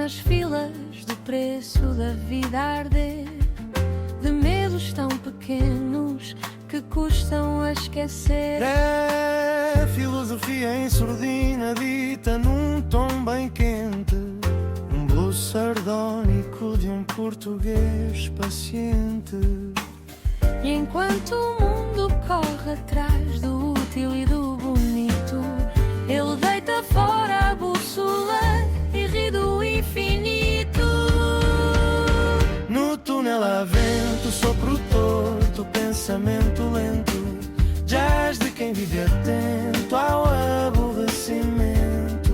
nas filas do preço da vida a arder, de medos tão pequenos que custam a esquecer. É filosofia em surdina dita num tom bem quente, um blues sardónico de um português paciente. E enquanto o mundo corre atrás do útil e do bonito, ele deita fora a bússola e ri do infinito. No túnel há vento, sopro torto, pensamento lento, jazz de quem vive atento ao aborrecimento,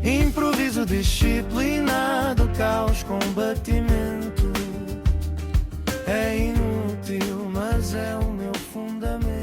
improviso disciplinado, caos, combatimento. É inútil, mas é o meu fundamento.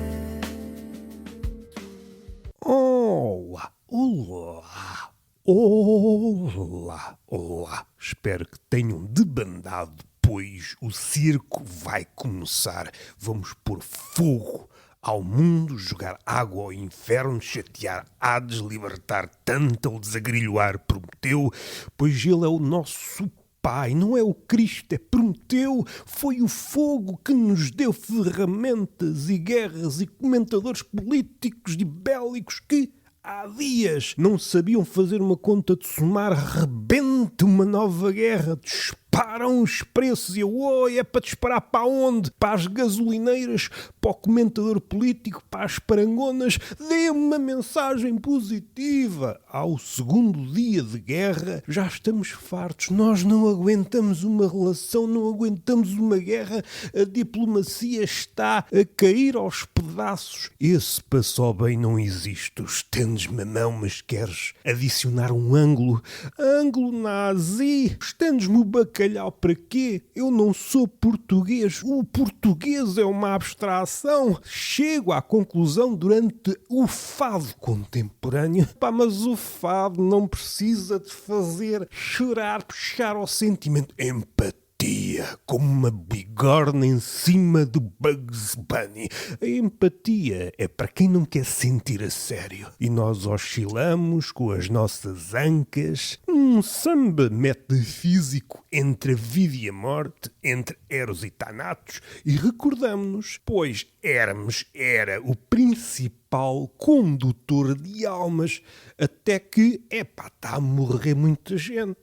Olá, olá, olá, olá. Espero que tenham debandado, pois o circo vai começar. Vamos pôr fogo ao mundo, jogar água ao inferno, chatear Hades, libertar Tântalo, desagrilhoar Prometeu, pois ele é o nosso Pai, não é o Cristo, é Prometeu. Foi o fogo que nos deu ferramentas e guerras e comentadores políticos e bélicos que há dias não sabiam fazer uma conta de somar. Rebenta uma nova guerra, disparam os preços e eu, oi, é para disparar para onde? Para as gasolineiras, para o comentador político, para as parangonas. Dê uma mensagem positiva. Ao segundo dia de guerra já estamos fartos. Nós não aguentamos uma relação, não aguentamos uma guerra. A diplomacia está a cair aos pedaços. Esse passou bem não existe. Tu estendes-me a mão, mas queres adicionar um ângulo? Ângulo nazi. Estendes-me o bacalhau para quê? Eu não sou português. O português é uma abstração. Chego à conclusão durante o fado contemporâneo. Pá, mas o fado não precisa de fazer chorar, puxar ao sentimento. Empatia, como uma bigorna em cima do Bugs Bunny. A empatia é para quem não quer sentir a sério. E nós oscilamos com as nossas ancas num samba metafísico entre a vida e a morte, entre Eros e Thanatos, e recordamos-nos, pois Hermes era o principal condutor de almas, até que, está a morrer muita gente.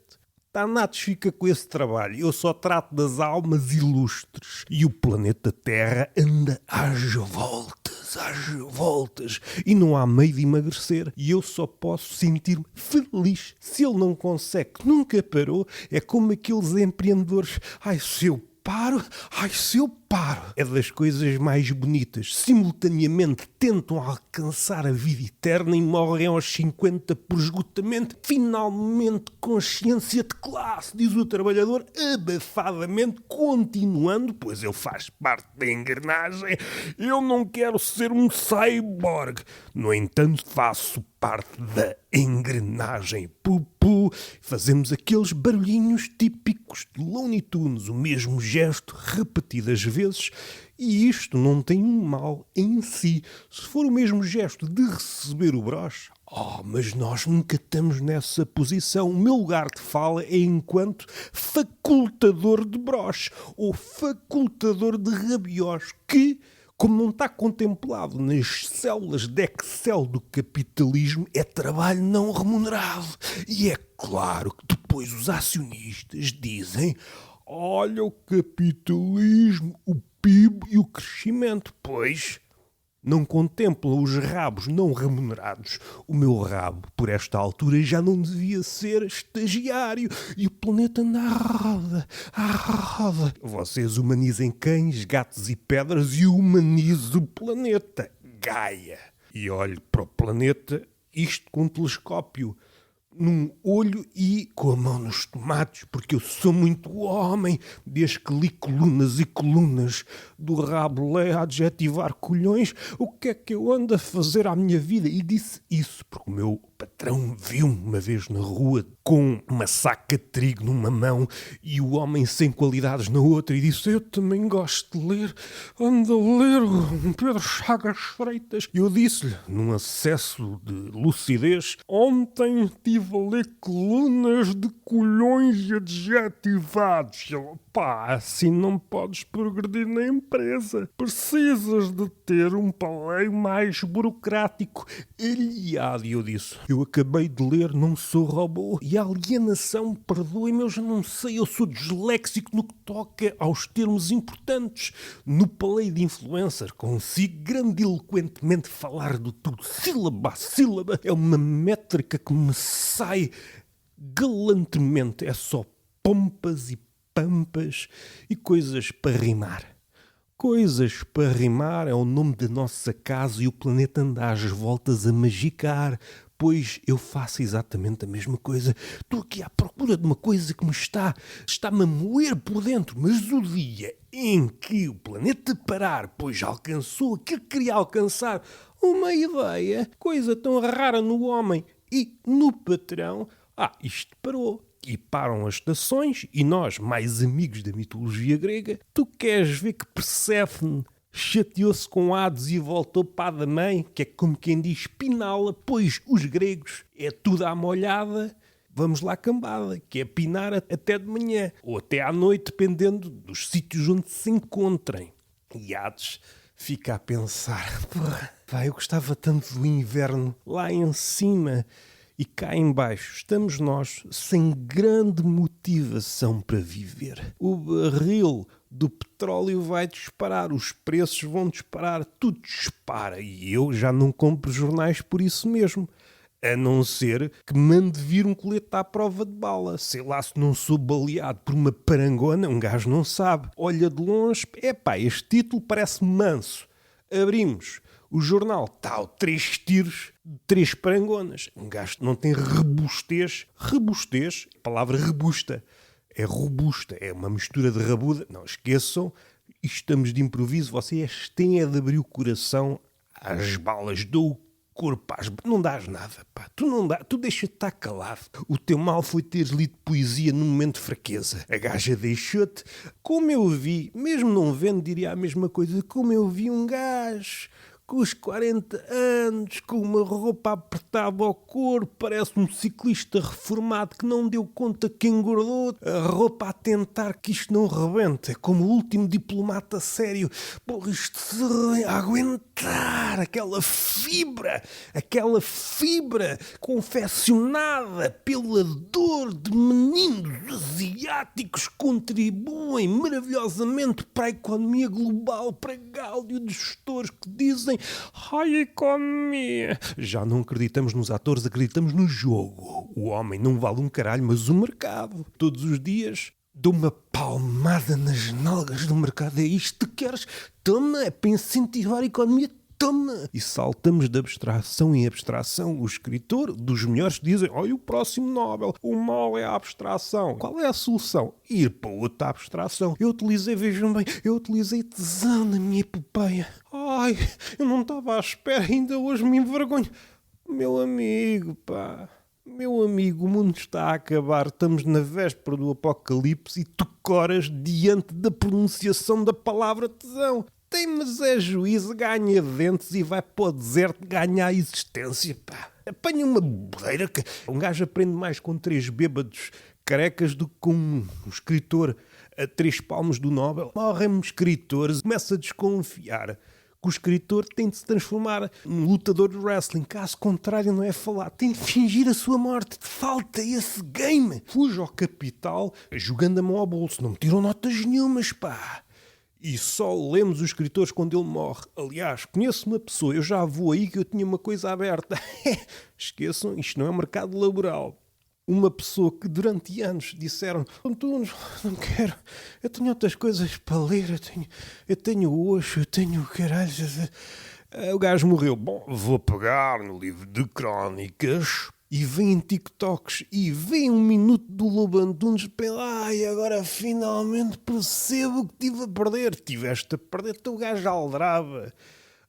Thanatos fica com esse trabalho. Eu só trato das almas ilustres. E o planeta Terra anda às voltas. E não há meio de emagrecer. E eu só posso sentir-me feliz. Se ele não consegue, nunca parou, é como aqueles empreendedores. Se eu paro. É das coisas mais bonitas. Simultaneamente tentam alcançar a vida eterna e morrem aos 50 por esgotamento. Finalmente consciência de classe, diz o trabalhador, abafadamente, continuando, pois ele faz parte da engrenagem. Eu não quero ser um cyborg. No entanto, faço parte da engrenagem. Pupu. Fazemos aqueles barulhinhos típicos de Looney Tunes, o mesmo gesto repetidas vezes, e isto não tem um mal em si. Se for o mesmo gesto de receber o broche, mas nós nunca estamos nessa posição. O meu lugar de fala é enquanto facultador de broche ou facultador de rabiós, que, como não está contemplado nas células de Excel do capitalismo, é trabalho não remunerado. E é claro que depois os acionistas dizem: olha o capitalismo, o PIB e o crescimento. Pois não contemplam os rabos não remunerados. O meu rabo, por esta altura, já não devia ser estagiário. E o planeta anda à roda. Vocês humanizem cães, gatos e pedras e eu humanizo o planeta, Gaia. E olho para o planeta, isto com um telescópio num olho e com a mão nos tomates, porque eu sou muito homem, desde que li colunas e colunas do Rabelais a adjetivar colhões. O que é que eu ando a fazer à minha vida? E disse isso porque o meu patrão viu-me uma vez na rua com uma saca de trigo numa mão e o homem sem qualidades na outra e disse: eu também gosto de ler, anda a ler um Pedro Chagas Freitas. E eu disse-lhe, num acesso de lucidez: ontem estive a ler colunas de colhões adjetivados. Eu, pá, assim não podes progredir na empresa. Precisas de ter um paleio mais burocrático. Aliado, eu disse: eu acabei de ler, não sou robô. E a alienação, perdoe-me, eu já não sei, eu sou disléxico no que toca aos termos importantes. No paleio de influencer consigo grandiloquentemente falar de tudo, sílaba a sílaba. É uma métrica que me sai galantemente. É só pompas e pampas e coisas para rimar. Coisas para rimar é o nome da nossa casa e o planeta anda às voltas a magicar, pois eu faço exatamente a mesma coisa. Estou aqui à procura de uma coisa que me está-me a moer por dentro, mas o dia em que o planeta parar, pois alcançou aquilo que queria alcançar, uma ideia, coisa tão rara no homem e no patrão, isto parou. E param as estações e nós, mais amigos da mitologia grega, tu queres ver que Perséfone chateou-se com Hades e voltou para a da mãe, que é como quem diz piná-la, pois os gregos é tudo à molhada, vamos lá cambada, que é pinar até de manhã ou até à noite, dependendo dos sítios onde se encontrem. E Hades fica a pensar: porra, eu gostava tanto do inverno lá em cima. E cá em baixo estamos nós sem grande motivação para viver. O barril do petróleo vai disparar, os preços vão disparar, tudo dispara. E eu já não compro jornais por isso mesmo. A não ser que mande vir um colete à prova de bala. Sei lá se não sou baleado por uma parangona, um gajo não sabe. Olha de longe, este título parece manso. Abrimos. O jornal está a 3 tiros de 3 parangonas. Um gajo não tem robustez. Robustez, a palavra robusta. É robusta, é uma mistura de rabuda. Não esqueçam, estamos de improviso. Vocês têm de abrir o coração às balas. Dou o corpo às balas. Não dás nada, pá. Tu deixa-te estar calado. O teu mal foi teres lido poesia num momento de fraqueza. A gaja deixou-te. Como eu vi, mesmo não vendo, diria a mesma coisa. Como eu vi um gajo com os 40 anos, com uma roupa apertada ao corpo, parece um ciclista reformado que não deu conta que engordou, a roupa a tentar que isto não rebente, é como o último diplomata sério. Porra, isto se aguentar, aquela fibra confeccionada pela dor de meninos asiáticos contribuem maravilhosamente para a economia global, para gáudio dos gestores que dizem: ai, economia. Já não acreditamos nos atores, acreditamos no jogo. O homem não vale um caralho, mas o mercado. Todos os dias dou uma palmada nas nalgas do mercado. É isto que queres? Toma, é para incentivar a economia. Toma! E saltamos de abstração em abstração. O escritor dos melhores dizem: olha, o próximo Nobel, o mal é a abstração. Qual é a solução? Ir para outra abstração. Vejam bem, eu utilizei tesão na minha epopeia. Ai, eu não estava à espera, ainda hoje me envergonho. Meu amigo, pá. Meu amigo, o mundo está a acabar, estamos na véspera do apocalipse e tu coras diante da pronunciação da palavra tesão. Tem, mas é juízo, ganha dentes e vai para o deserto ganhar a existência, pá. Apanha uma bodeira que um gajo aprende mais com 3 bêbados carecas do que com um escritor a 3 palmos do Nobel. Morrem escritores, começa a desconfiar que o escritor tem de se transformar num lutador de wrestling. Caso contrário, não é falar, tem de fingir a sua morte. Falta esse game. Fuja ao capital jogando a mão ao bolso. Não me tiram notas nenhumas, pá. E só lemos os escritores quando ele morre. Aliás, conheço uma pessoa, eu já vou aí que eu tinha uma coisa aberta. Esqueçam, isto não é mercado laboral. Uma pessoa que durante anos disseram: Antunes, não quero, eu tenho outras coisas para ler, eu tenho hoje, eu tenho caralho. O gajo morreu. Bom, vou pegar no livro de crónicas e vem TikToks e vem 1 minuto do Lobo Antunes e agora finalmente percebo que estive a perder. Tiveste a perder, teu gajo aldrava.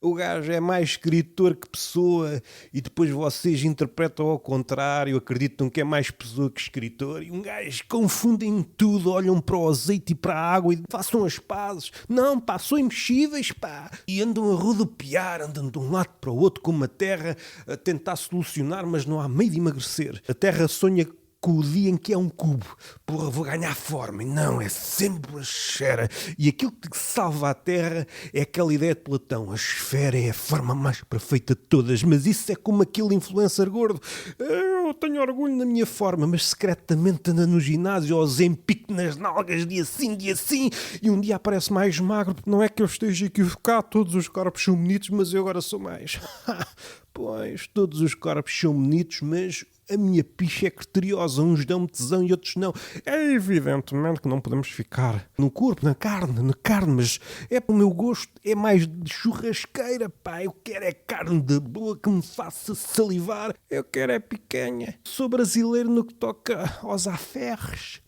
O gajo é mais escritor que pessoa e depois vocês interpretam ao contrário, acreditam que é mais pessoa que escritor e um gajo confundem tudo, olham para o azeite e para a água e façam as pazes. Não, pá, são imexíveis, pá. E andam a rodopiar, andam de um lado para o outro como a Terra a tentar solucionar, mas não há meio de emagrecer. A Terra sonha com o dia em que é um cubo. Porra, vou ganhar forma. E não, é sempre uma esfera. E aquilo que salva a Terra é aquela ideia de Platão. A esfera é a forma mais perfeita de todas. Mas isso é como aquele influencer gordo. Eu tenho orgulho na minha forma, mas secretamente anda no ginásio aos Zempic nas nalgas, dia sim, e um dia aparece mais magro. Não é que eu esteja equivocado, todos os corpos são bonitos, mas eu agora sou mais. Pois, todos os corpos são bonitos, mas a minha picha é criteriosa, uns dão-me tesão e outros não. É evidentemente que não podemos ficar no corpo, na carne, mas é para o meu gosto, é mais de churrasqueira, pá. Eu quero é carne de boa que me faça salivar, eu quero é picanha. Sou brasileiro no que toca aos aferres.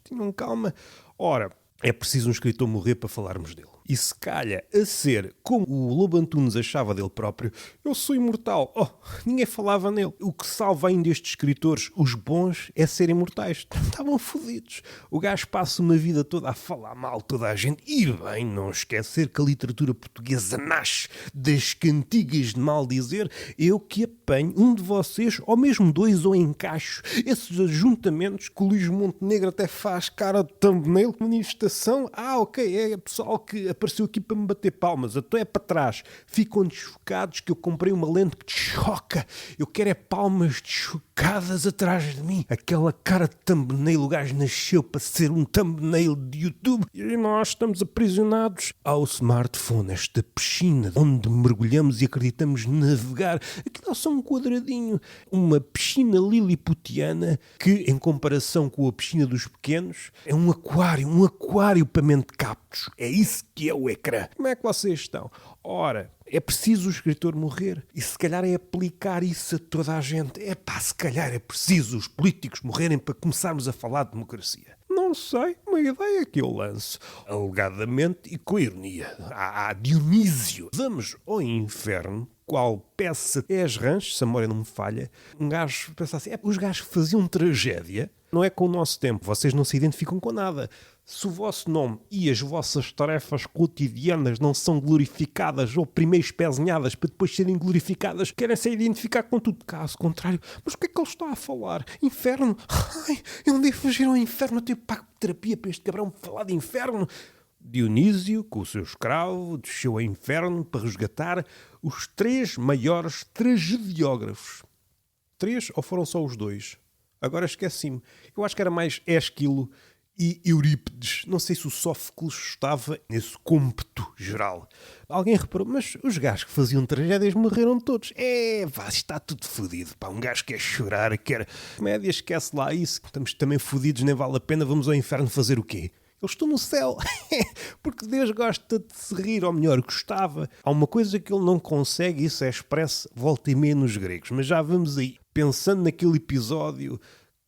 Tenham calma. Ora, é preciso um escritor morrer para falarmos dele. E se calha a ser como o Lobo Antunes achava dele próprio, eu sou imortal. Oh, ninguém falava nele. O que salva ainda estes escritores, os bons, é serem imortais. Estavam fodidos. O gajo passa uma vida toda a falar mal toda a gente. E bem, não esquecer que a literatura portuguesa nasce das cantigas de mal dizer. Eu que apanho um de vocês, ou mesmo dois, ou encaixo esses ajuntamentos que o Luís Montenegro até faz cara de thumbnail, manifestação. Ok, é pessoal que apareceu aqui para me bater palmas, até é para trás. Ficam desfocados que eu comprei uma lente que desfoca. Eu quero é palmas desfocadas atrás de mim. Aquela cara de thumbnail, o gajo nasceu para ser um thumbnail de YouTube e nós estamos aprisionados ao smartphone, esta piscina onde mergulhamos e acreditamos navegar. Aquilo é só um quadradinho, uma piscina liliputiana que, em comparação com a piscina dos pequenos, é um aquário para mentecaptos. É isso que é o ecrã. Como é que vocês estão? Ora, é preciso o escritor morrer. E se calhar é aplicar isso a toda a gente. Se calhar é preciso os políticos morrerem para começarmos a falar de democracia. Não sei, uma ideia que eu lanço. Alegadamente e com ironia. Dionísio. Vamos ao inferno. Qual peça é as ranchos, se a memória não me falha. Um gajo pensa assim, os gajos que faziam tragédia não é com o nosso tempo, vocês não se identificam com nada. Se o vosso nome e as vossas tarefas cotidianas não são glorificadas ou primeiro espezinhadas para depois serem glorificadas, querem se identificar com tudo. Caso contrário, mas o que é que ele está a falar? Inferno? Ai, eu andei a fugir ao inferno, eu tenho pago de terapia para este cabrão falar de inferno. Dionísio, com o seu escravo, desceu ao inferno para resgatar os 3 maiores tragediógrafos. 3 ou foram só os 2? Agora esqueci-me. Eu acho que era mais Ésquilo e Eurípides. Não sei se o Sófocles estava nesse cômputo geral. Alguém reparou, mas os gajos que faziam tragédias morreram todos. Está tudo fodido. Um gajo quer chorar, quer comédia, esquece lá isso. Estamos também fodidos, nem vale a pena. Vamos ao inferno fazer o quê? Eu estou no céu, porque Deus gosta de se rir, ou melhor, gostava. Há uma coisa que ele não consegue, isso é expresso volta e meia nos gregos, mas já vamos aí. Pensando naquele episódio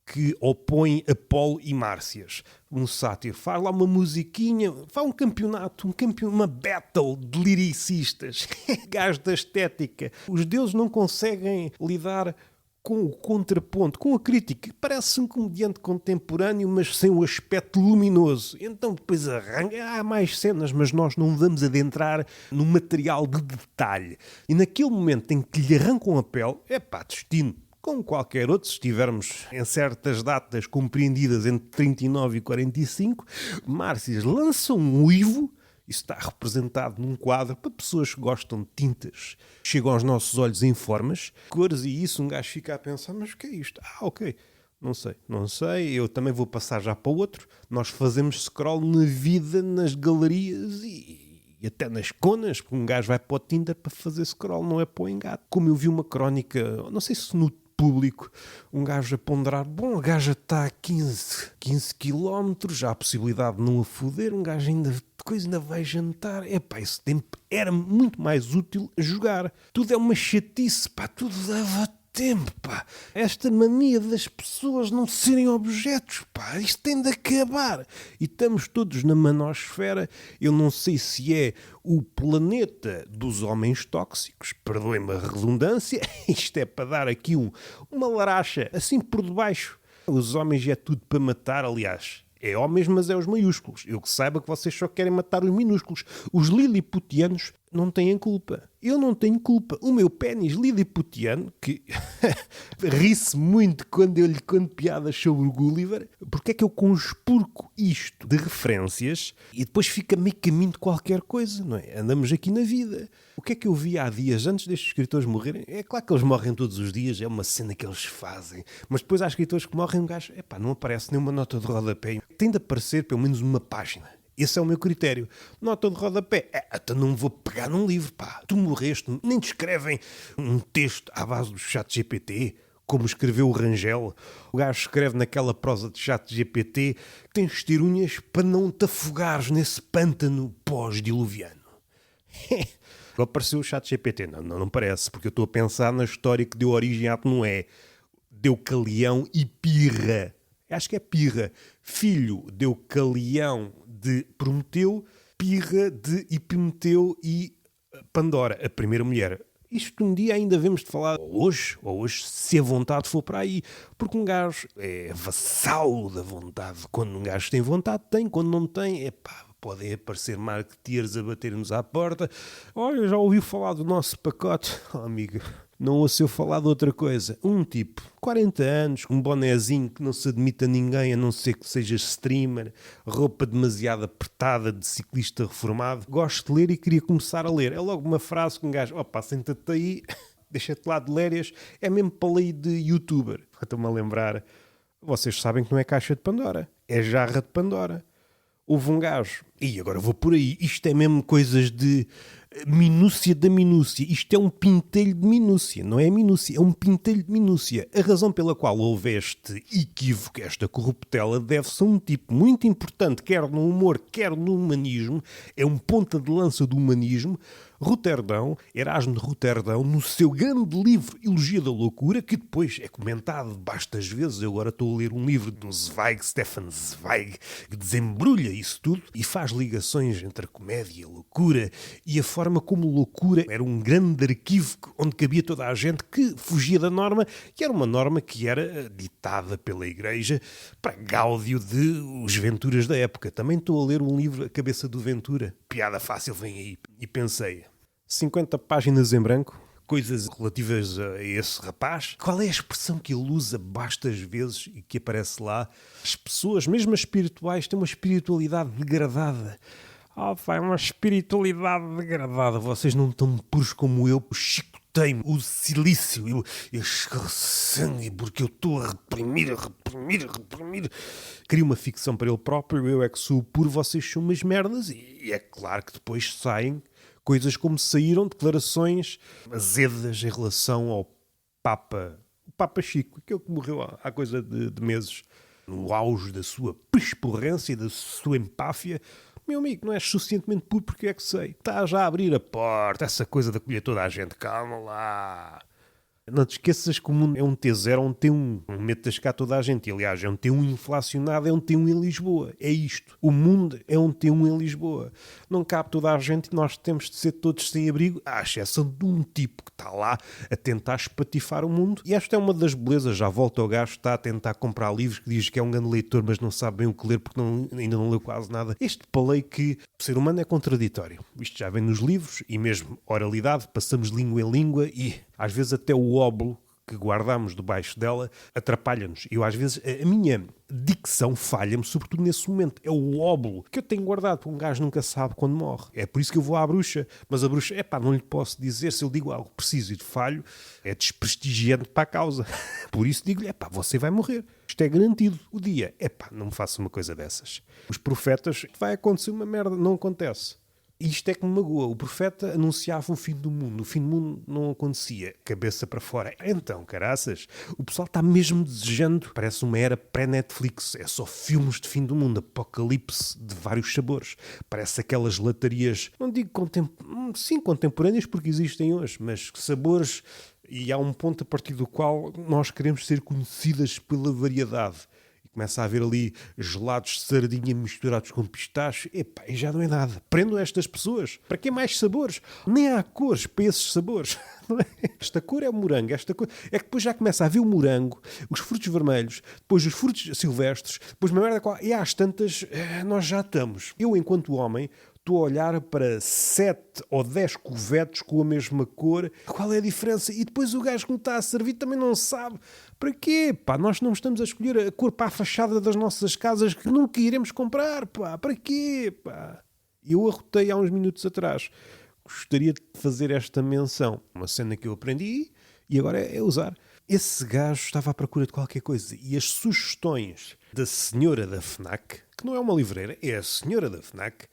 que opõe Apolo e Márcias. Um sátiro faz lá uma musiquinha, faz um campeonato, uma battle de liricistas. Gajos da estética. Os deuses não conseguem lidar com o contraponto, com a crítica. Parece um comediante contemporâneo, mas sem o aspecto luminoso. Então depois arranca, há mais cenas, mas nós não vamos adentrar no material de detalhe. E naquele momento em que lhe arrancam a pele, destino. Como qualquer outro, se estivermos em certas datas compreendidas entre 39 e 45, Márcias lança um uivo. Isso está representado num quadro para pessoas que gostam de tintas. Chegam aos nossos olhos em formas, cores e isso, um gajo fica a pensar, mas o que é isto? Ok, não sei, eu também vou passar já para o outro. Nós fazemos scroll na vida, nas galerias e até nas conas, porque um gajo vai para o Tinder para fazer scroll, não é para o engate. Como eu vi uma crónica, não sei se no Público, um gajo a ponderar, a gaja está a 15 km, já há a possibilidade de não a foder, um gajo ainda vai jantar. Esse tempo era muito mais útil a jogar. Tudo é uma chatice, tudo dava tempo, pá. Esta mania das pessoas não serem objetos, pá. Isto tem de acabar. E estamos todos na manosfera. Eu não sei se é o planeta dos homens tóxicos, perdoem-me a redundância. Isto é para dar aqui uma laracha, assim por debaixo. Os homens é tudo para matar, aliás. É homens, mas é os maiúsculos. Eu que saiba que vocês só querem matar os minúsculos. Os liliputianos não têm culpa. Eu não tenho culpa. O meu pénis liliputiano, que ri-se muito quando eu lhe conto piadas sobre o Gulliver, porque é que eu conspurco isto de referências e depois fica meio caminho de qualquer coisa, não é? Andamos aqui na vida. O que é que eu vi há dias antes destes escritores morrerem? É claro que eles morrem todos os dias, é uma cena que eles fazem. Mas depois há escritores que morrem, um gajo, não aparece nenhuma nota de rodapé. Tem de aparecer pelo menos uma página. Esse é o meu critério. Nota de rodapé. Até não vou pegar num livro, pá. Tu morreste, nem te escrevem um texto à base do chat GPT, como escreveu o Rangel. O gajo escreve naquela prosa de chat GPT que tens de ter unhas para não te afogares nesse pântano pós-diluviano. Apareceu o chat GPT. Não parece, porque eu estou a pensar na história que deu origem a Noé. Deucalião e Pirra. Acho que é Pirra. Filho Deucalião de Prometeu, Pirra de Epimeteu e Pandora, a primeira mulher. Isto um dia ainda vemos de falar, ou hoje, se a vontade for para aí. Porque um gajo é vassalo da vontade. Quando um gajo tem vontade, tem. Quando não tem, podem aparecer marketeers a bater-nos à porta. Olha, já ouviu falar do nosso pacote? Oh, amigo, não ouço falar de outra coisa. Um tipo, 40 anos, com um bonezinho que não se admite a ninguém, a não ser que seja streamer, roupa demasiado apertada de ciclista reformado. Gosto de ler e queria começar a ler. É logo uma frase que um gajo, senta-te aí, deixa-te lá de lérias. É mesmo para ler de youtuber. Estou-me a lembrar. Vocês sabem que não é caixa de Pandora, é jarra de Pandora. Houve um gajo, e agora vou por aí, isto é mesmo coisas de minúcia da minúcia, isto é um pintelho de minúcia, não é minúcia, é um pintelho de minúcia. A razão pela qual houve este equívoco, esta corruptela, deve-se a um tipo muito importante, quer no humor, quer no humanismo, é um ponta de lança do humanismo, Roterdão, Erasmo de Roterdão, no seu grande livro Elogia da Loucura, que depois é comentado bastas vezes. Eu agora estou a ler um livro do Zweig, Stefan Zweig, que desembrulha isso tudo e faz ligações entre a comédia e a loucura e a forma como loucura era um grande arquivo onde cabia toda a gente que fugia da norma, que era uma norma que era ditada pela Igreja para gáudio de os Venturas da época. Também estou a ler um livro, A Cabeça do Ventura. Piada fácil vem aí. E pensei, 50 páginas em branco, coisas relativas a esse rapaz. Qual é a expressão que ele usa bastas vezes e que aparece lá? As pessoas, mesmo as espirituais, têm uma espiritualidade degradada. É uma espiritualidade degradada. Vocês não estão puros como eu. O chicoteio, o silício, eu escorro sangue porque eu estou a reprimir. Cria uma ficção para ele próprio. Eu é que sou puro, vocês são umas merdas. E é claro que depois saem coisas como saíram declarações azedas em relação ao Papa, o Papa Chico, aquele que morreu há coisa de meses, no auge da sua pesporrência e da sua empáfia. Meu amigo, não és suficientemente puro porque é que sei. Está já a abrir a porta, essa coisa de acolher toda a gente. Calma lá. Não te esqueças que o mundo é um T0 ou um T1. Não metas cá toda a gente. Aliás, é um T1 inflacionado, é um T1 em Lisboa. É isto. O mundo é um T1 em Lisboa. Não cabe toda a gente e nós temos de ser todos sem abrigo, à exceção de um tipo que está lá a tentar espatifar o mundo. E esta é uma das belezas. Já volta ao gajo, está a tentar comprar livros, que diz que é um grande leitor, mas não sabe bem o que ler porque ainda não leu quase nada. Este palei que o ser humano é contraditório. Isto já vem nos livros e mesmo oralidade. Passamos de língua em língua e às vezes até o óbolo que guardamos debaixo dela atrapalha-nos. Eu às vezes, a minha dicção falha-me, sobretudo nesse momento. É o óbolo que eu tenho guardado, porque um gajo nunca sabe quando morre. É por isso que eu vou à bruxa. Mas a bruxa, não lhe posso dizer, se eu digo algo preciso e de falho, é desprestigiante para a causa. Por isso digo-lhe, você vai morrer. Isto é garantido. O dia, não me faça uma coisa dessas. Os profetas, vai acontecer uma merda, não acontece. Isto é que me magoa. O profeta anunciava o fim do mundo. O fim do mundo não acontecia. Cabeça para fora. Então, caraças, o pessoal está mesmo desejando. Parece uma era pré-Netflix. É só filmes de fim do mundo. Apocalipse de vários sabores. Parece aquelas latarias, não digo contemporâneas porque existem hoje, mas sabores E há um ponto a partir do qual nós queremos ser conhecidas pela variedade. E começa a haver ali gelados de sardinha misturados com pistache. Epá, e já não é nada. Prendam estas pessoas. Para que mais sabores? Nem há cores para esses sabores. Não é? Esta cor é o morango. Esta cor... É que depois já começa a haver o morango, os frutos vermelhos, depois os frutos silvestres, depois uma merda qual... E às tantas, nós já estamos. Eu, enquanto homem, estou a olhar para 7 ou 10 covetes com a mesma cor. Qual é a diferença? E depois o gajo que me está a servir também não sabe. Para quê? Pá, nós não estamos a escolher a cor para a fachada das nossas casas que nunca iremos comprar. Pá, para quê? Pá? Eu arrotei há uns minutos atrás. Gostaria de fazer esta menção. Uma cena que eu aprendi e agora é usar. Esse gajo estava à procura de qualquer coisa e as sugestões da senhora da FNAC, que não é uma livreira, é a senhora da FNAC,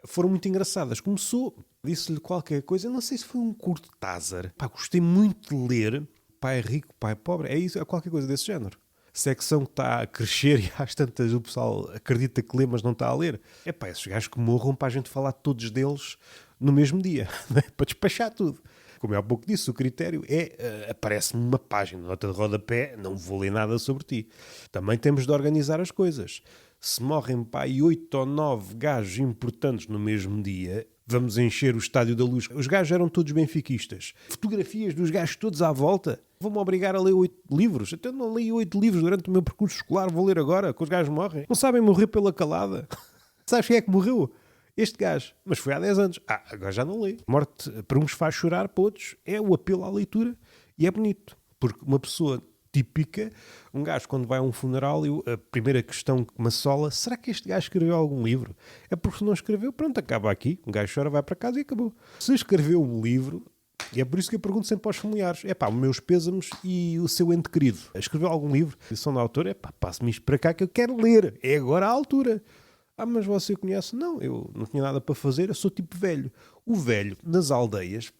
foram muito engraçadas. Começou, disse-lhe qualquer coisa, não sei se foi um Cortázar. Pá, gostei muito de ler Pai Rico, Pai Pobre. É isso, é qualquer coisa desse género. Secção que está a crescer e às tantas o pessoal acredita que lê, mas não está a ler. É pá, esses gajos que morram para a gente falar todos deles no mesmo dia, né? Para despachar tudo. Como eu há pouco disse, o critério é, aparece-me uma página, nota de rodapé, não vou ler nada sobre ti. Também temos de organizar as coisas. Se morrem pá, 8 ou 9 gajos importantes no mesmo dia, vamos encher o Estádio da Luz. Os gajos eram todos benfiquistas. Fotografias dos gajos todos à volta. Vão-me obrigar a ler 8 livros. Até não li 8 livros durante o meu percurso escolar. Vou ler agora, que os gajos morrem. Não sabem morrer pela calada. Sabes quem é que morreu? Este gajo. Mas foi há 10 anos. Agora já não leio. Morte para uns faz chorar, para outros é o apelo à leitura. E é bonito. Porque uma pessoa típica, um gajo quando vai a um funeral, a primeira questão que me assola, será que este gajo escreveu algum livro? É porque se não escreveu, pronto, acaba aqui. Um gajo chora, vai para casa e acabou. Se escreveu um livro, e é por isso que eu pergunto sempre aos familiares, é pá, meus pêsames e o seu ente querido. Escreveu algum livro? Edição da autora, é pá, passe-me isto para cá que eu quero ler. É agora a altura. Mas você conhece? Não, eu não tinha nada para fazer, eu sou tipo velho. O velho, nas aldeias,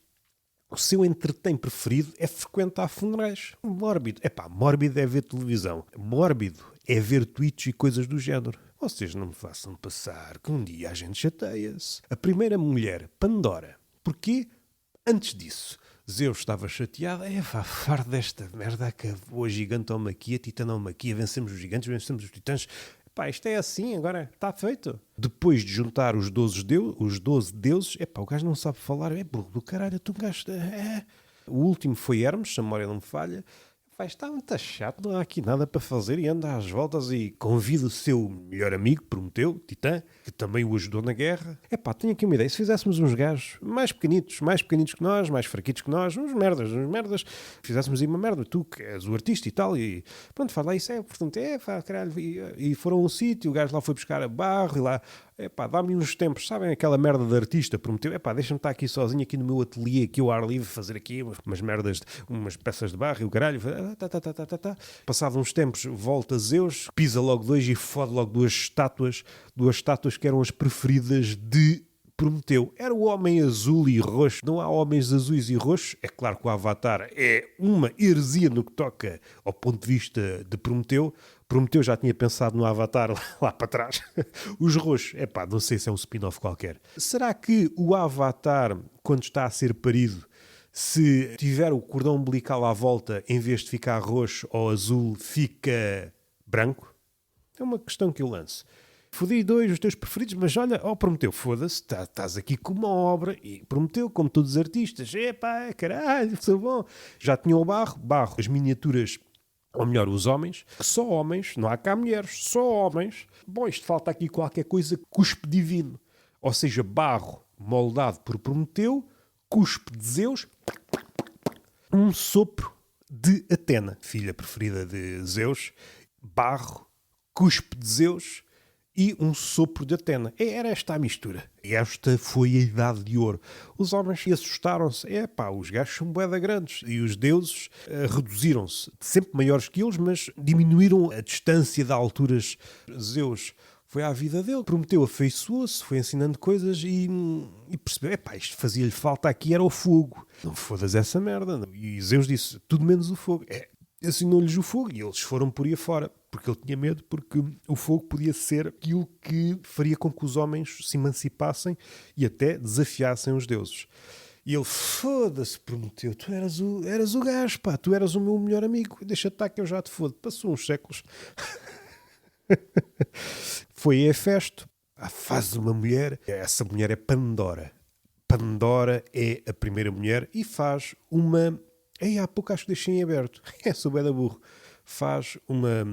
o seu entretém preferido é frequentar funerais. Mórbido. Mórbido é ver televisão. Mórbido é ver tweets e coisas do género. Vocês não me façam passar que um dia a gente chateia-se. A primeira mulher, Pandora. Porquê? Antes disso, Zeus estava chateado. Fardo desta merda, acabou a gigantoma aqui, a titânoma aqui, vencemos os gigantes, vencemos os titãs. Pá, isto é assim, agora está feito. Depois de juntar os 12 deuses, o gajo não sabe falar, é burro do caralho, tu gajo... O último foi Hermes, se a memória não me falha. Está muito chato, não há aqui nada para fazer e anda às voltas e convida o seu melhor amigo, Prometeu, Titã, que também o ajudou na guerra. Tenho aqui uma ideia, se fizéssemos uns gajos mais pequenitos que nós, mais fraquitos que nós, uns merdas, fizéssemos aí uma merda, tu que és o artista e tal, e pronto, faz lá isso, portanto, caralho, e foram a um sítio, o gajo lá foi buscar a barro e lá, dá-me uns tempos, sabem aquela merda de artista, Prometeu, deixa-me estar aqui sozinho, aqui no meu ateliê, aqui ao ar livre, fazer aqui umas merdas, umas peças de barro e o caralho, Passado uns tempos, volta Zeus, pisa logo 2 e fode logo duas estátuas que eram as preferidas de Prometeu. Era o homem azul e roxo. Não há homens azuis e roxos. É claro que o Avatar é uma heresia no que toca ao ponto de vista de Prometeu. Prometeu já tinha pensado no Avatar lá para trás. Os roxos, não sei se é um spin-off qualquer. Será que o Avatar, quando está a ser parido, se tiver o cordão umbilical à volta, em vez de ficar roxo ou azul, fica branco? É uma questão que eu lanço. Fodi 2, os teus preferidos, mas olha, Prometeu, foda-se, estás aqui com uma obra, e Prometeu, como todos os artistas, caralho, sou bom. Já tinham o barro, as miniaturas, ou melhor, os homens, só homens, não há cá mulheres, só homens. Bom, isto falta aqui qualquer coisa, cuspe divino. Ou seja, barro moldado por Prometeu, cuspe de Zeus, um sopro de Atena, filha preferida de Zeus, barro, cuspe de Zeus e um sopro de Atena. Era esta a mistura. Esta foi a Idade de Ouro. Os homens assustaram-se. Os gajos são bué da grandes. E os deuses reduziram-se. Sempre maiores que eles, mas diminuíram a distância de alturas. Zeus foi à vida dele, Prometeu, afeiçoou-se, foi ensinando coisas e percebeu, isto fazia-lhe falta aqui, era o fogo. Não fodas essa merda. Não. E Zeus disse, tudo menos o fogo. Ensinou-lhes o fogo e eles foram por aí afora, porque ele tinha medo, porque o fogo podia ser aquilo que faria com que os homens se emancipassem e até desafiassem os deuses. E ele, foda-se, Prometeu, tu eras o gajo, pá, tu eras o meu melhor amigo, deixa-te estar que eu já te fodo. Passou uns séculos. Foi a Hefesto, a fase de uma mulher, essa mulher é Pandora. Pandora é a primeira mulher e faz uma... Ei, há pouco acho que deixei em aberto. Sou bué da burro. Faz uma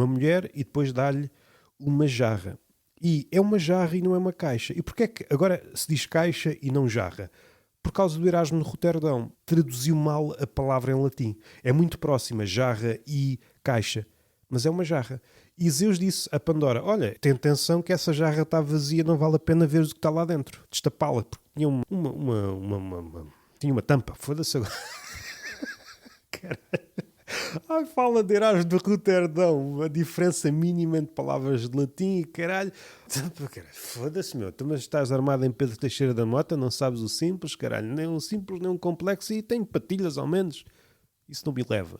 mulher e depois dá-lhe uma jarra. E é uma jarra e não é uma caixa. E porquê é que agora se diz caixa e não jarra? Por causa do Erasmo de Roterdão. Traduziu mal a palavra em latim. É muito próxima, jarra e caixa. Mas é uma jarra. E Zeus disse a Pandora, olha, tem atenção que essa jarra está vazia, não vale a pena ver o que está lá dentro. Destapá-la, porque tinha tinha uma tampa. Foda-se agora. Caralho. Ai, fala de Erasmo de Roterdão, a diferença mínima entre palavras de latim e caralho. Foda-se, meu, tu mas estás armado em Pedro Teixeira da Mota, não sabes o simples, caralho, nem um simples, nem um complexo, e tenho patilhas ao menos. Isso não me leva.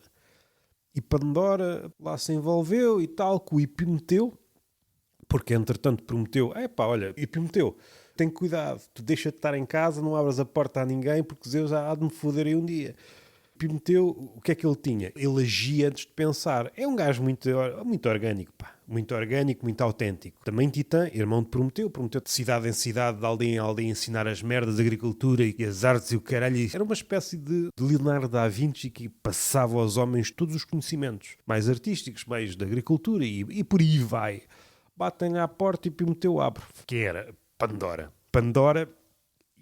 E Pandora lá se envolveu e tal, com o Epimeteu, porque entretanto Prometeu, olha, Epimeteu, tem cuidado, tu deixa de estar em casa, não abras a porta a ninguém, porque Zeus há de me foder aí um dia. Prometeu, o que é que ele tinha? Ele agia antes de pensar. É um gajo muito orgânico, pá. Muito orgânico, muito autêntico. Também Titã, irmão de Prometeu. Prometeu de cidade em cidade, de aldeia em aldeia, ensinar as merdas, a agricultura e as artes e o caralho. Era uma espécie de Leonardo da Vinci que passava aos homens todos os conhecimentos. Mais artísticos, mais da agricultura e por aí vai. Batem à porta e Prometeu abre. Que era Pandora. Pandora...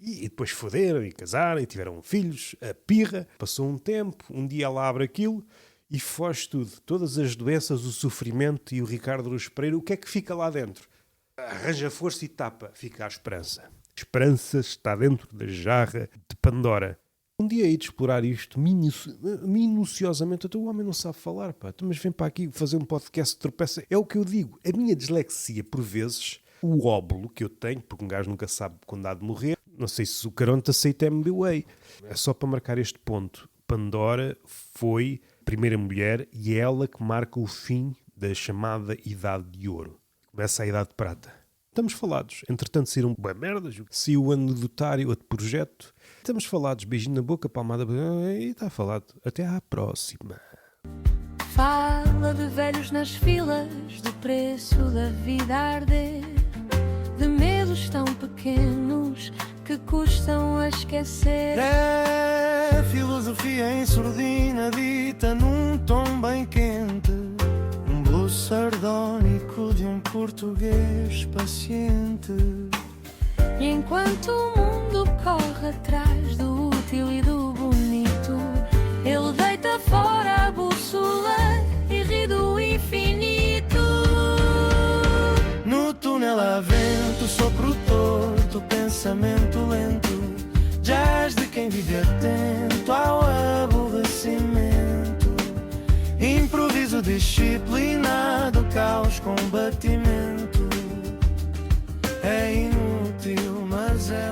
E depois foderam e casaram e tiveram filhos, a pirra. Passou um tempo, um dia ela abre aquilo e foge tudo. Todas as doenças, o sofrimento e o Ricardo Luz Pereira, o que é que fica lá dentro? Arranja força e tapa, fica a esperança. A esperança está dentro da jarra de Pandora. Um dia hei de explorar isto minuciosamente. Até o homem não sabe falar, pá. Mas vem para aqui fazer um podcast de tropeça. É o que eu digo. A minha dislexia, por vezes, o óbolo que eu tenho, porque um gajo nunca sabe quando há de morrer. Não sei se o Caronte aceita MBA. É só para marcar este ponto. Pandora foi a primeira mulher e é ela que marca o fim da chamada Idade de Ouro. Começa a Idade de Prata. Estamos falados. Entretanto, saíram boas merdas. Saiu o anedotário, outro projeto. Estamos falados. Beijinho na boca, palmada. E está falado. Até à próxima. Fala de velhos nas filas, do preço da vida a arder, de medos tão pequenos que custam a esquecer. É filosofia em surdina dita num tom bem quente, um blues sardónico de um português paciente. E enquanto o mundo corre atrás do útil e do bonito, ele deita fora a bússola e ri do infinito. No túnel há vento, sopro torto, pensamento lento, jazz de quem vive atento ao aborrecimento, improviso disciplinado, caos, combatimento. É inútil, mas é